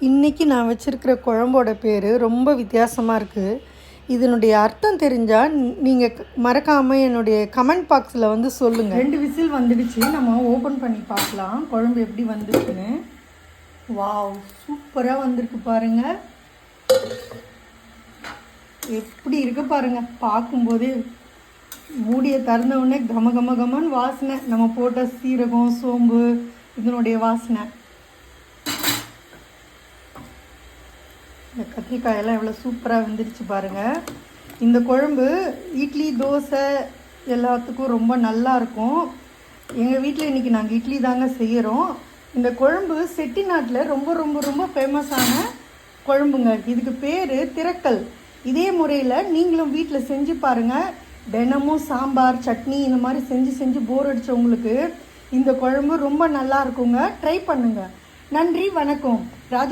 இன்றைக்கி நான் வச்சுருக்கிற குழம்போட பேர் ரொம்ப வித்தியாசமாக இருக்குது. இதனுடைய அர்த்தம் தெரிஞ்சால் நீங்கள் மறக்காமல் என்னுடைய கமெண்ட் பாக்ஸில் வந்து சொல்லுங்கள். 2 விசில் வந்துடுச்சு. நம்ம ஓப்பன் பண்ணி பார்க்கலாம் குழம்பு எப்படி வந்துருக்குன்னு. வாவ், சூப்பராக வந்திருக்கு பாருங்கள். எப்படி இருக்கு பாருங்கள். பார்க்கும்போதே மூடியை திறந்தவுடனே கம கம கமன்னு வாசனை. நம்ம போட்ட சீரகம் சோம்பு இதனுடைய வாசனை. இந்த கத்திரிக்காயெல்லாம் எவ்வளோ சூப்பராக வந்துருச்சு பாருங்கள். இந்த குழம்பு இட்லி தோசை எல்லாத்துக்கும் ரொம்ப நல்லாயிருக்கும். எங்கள் வீட்டில் இன்றைக்கி நாங்கள் இட்லி தாங்க செய்கிறோம். இந்த குழம்பு செட்டிநாட்டில் ரொம்ப ரொம்ப ரொம்ப ஃபேமஸான குழம்புங்க. இதுக்கு பேர் திரக்கல். இதே முறையில் நீங்களும் வீட்டில் செஞ்சு பாருங்கள். தினமும் சாம்பார் சட்னி இந்த மாதிரி செஞ்சு போர் அடித்தவங்களுக்கு இந்த குழம்பு ரொம்ப நல்லா இருக்குங்க. ட்ரை பண்ணுங்கள். நன்றி, வணக்கம். ராஜகுமார்.